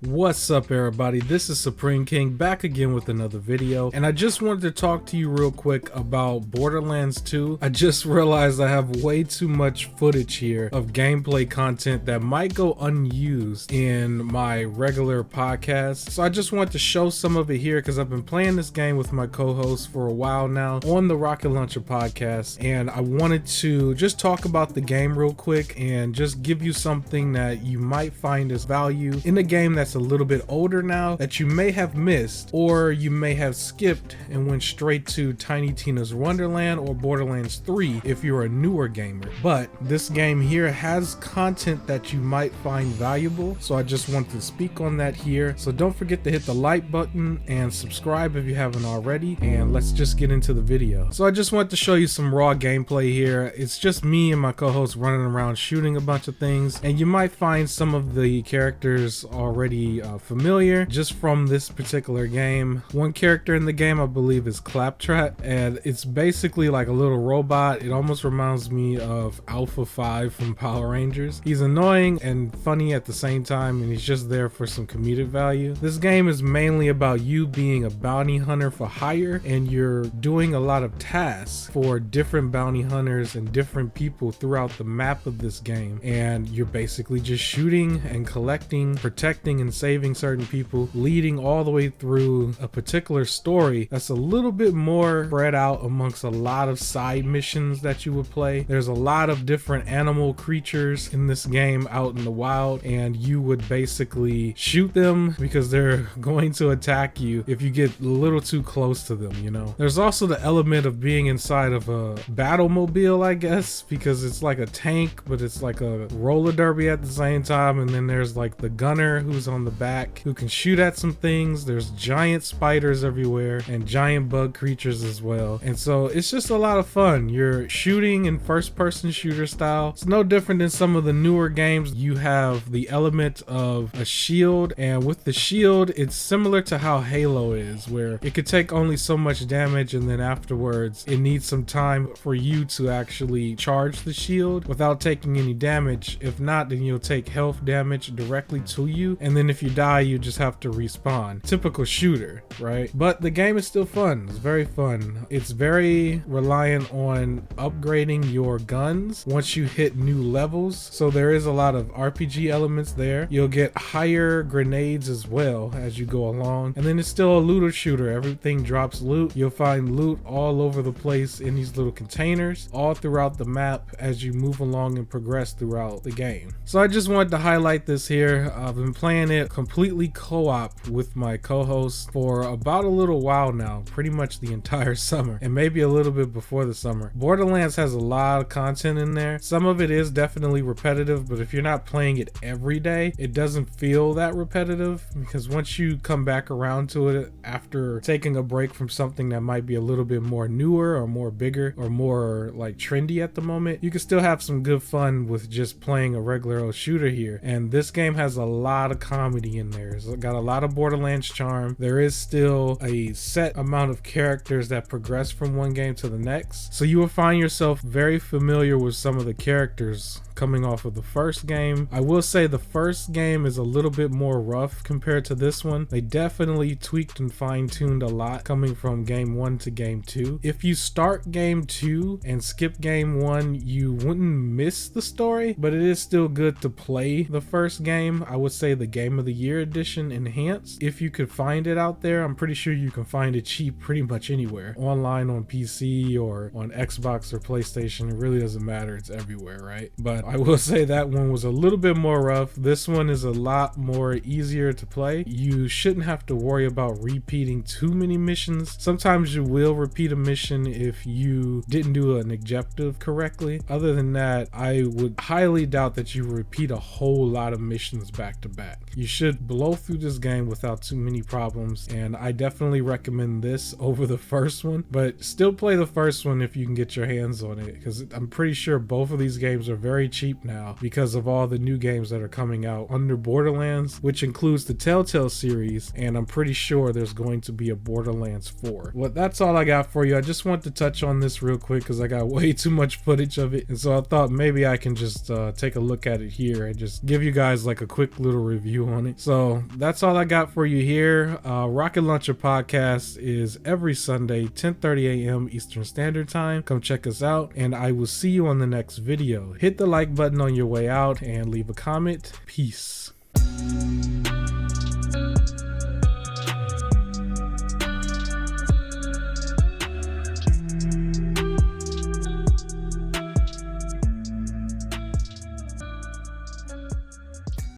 What's up everybody, this is Supreme King back again with another video, and I just wanted to talk to you real quick about Borderlands 2. I just realized I have way too much footage here of gameplay content that might go unused in my regular podcast, so I just want to show some of it here because I've been playing this game with my co-host for a while now on the Rocket Launcher podcast, and I wanted to just talk about the game real quick and just give you something that you might find as value in a game that's a little bit older now that you may have missed, or you may have skipped and went straight to Tiny Tina's Wonderland or Borderlands 3 if you're a newer gamer. But this game here has content that you might find valuable, so I just want to speak on that here. So don't forget to hit the like button and subscribe if you haven't already, and let's just get into the video. So I just want to show you some raw gameplay here. It's just me and my co-host running around shooting a bunch of things, and you might find some of the characters already familiar just from this particular game. One character in the game I believe is Claptrap, and it's basically like a little robot. It almost reminds me of Alpha 5 from Power Rangers. He's annoying and funny at the same time, and he's just there for some comedic value. This game is mainly about you being a bounty hunter for hire, and you're doing a lot of tasks for different bounty hunters and different people throughout the map of this game, and you're basically just shooting and collecting, protecting and saving certain people, leading all the way through a particular story that's a little bit more spread out amongst a lot of side missions that you would play. There's a lot of different animal creatures in this game out in the wild, and you would basically shoot them because they're going to attack you if you get a little too close to them, you know. There's also the element of being inside of a battle mobile, I guess, because it's like a tank, but it's like a roller derby at the same time. And then there's like the gunner who's on the back who can shoot at some things. There's giant spiders everywhere and giant bug creatures as well, and so it's just a lot of fun. You're shooting in first-person shooter style. It's no different than some of the newer games. You have the element of a shield, and with the shield it's similar to how Halo is, where it could take only so much damage, and then afterwards it needs some time for you to actually charge the shield without taking any damage. If not, then you'll take health damage directly to you, and then if you die you just have to respawn. Typical shooter, right? But the game is still fun. It's very fun. It's very reliant on upgrading your guns once you hit new levels, so there is a lot of RPG elements there. You'll get higher grenades as well as you go along, and then it's still a looter shooter. Everything drops loot. You'll find loot all over the place in these little containers all throughout the map as you move along and progress throughout the game. So I just wanted to highlight this here. I've been playing it completely co-op with my co-host for about a little while now, pretty much the entire summer, and maybe a little bit before the summer. Borderlands has a lot of content in there. Some of it is definitely repetitive, but if you're not playing it every day, it doesn't feel that repetitive, because once you come back around to it after taking a break from something that might be a little bit more newer or more bigger or more like trendy at the moment, you can still have some good fun with just playing a regular old shooter here. And this game has a lot of comedy in there. It's got a lot of Borderlands charm. There is still a set amount of characters that progress from one game to the next, so you will find yourself very familiar with some of the characters coming off of the first game. I will say the first game is a little bit more rough compared to this one. They definitely tweaked and fine-tuned a lot coming from game 1 to game 2. If you start game 2 and skip game 1, you wouldn't miss the story, but it is still good to play the first game. I would say the Game of the Year edition enhanced, if you could find it out there. I'm pretty sure you can find it cheap pretty much anywhere, online, on PC or on Xbox or PlayStation. It really doesn't matter, it's everywhere, right? But I will say that one was a little bit more rough. This one is a lot more easier to play. You shouldn't have to worry about repeating too many missions. Sometimes you will repeat a mission if you didn't do an objective correctly. Other than that, I would highly doubt that you repeat a whole lot of missions back to back. You should blow through this game without too many problems, and I definitely recommend this over the first one, but still play the first one if you can get your hands on it, because I'm pretty sure both of these games are very cheap now because of all the new games that are coming out under Borderlands, which includes the Telltale series, and I'm pretty sure there's going to be a Borderlands 4. Well, that's all I got for you. I just want to touch on this real quick because I got way too much footage of it, and so I thought maybe I can just take a look at it here and just give you guys like a quick little review on it. So that's all I got for you here. Rocket Launcher Podcast is every Sunday, 10:30 a.m. Eastern Standard Time. Come check us out, and I will see you on the next video. Hit the like button on your way out and leave a comment. Peace.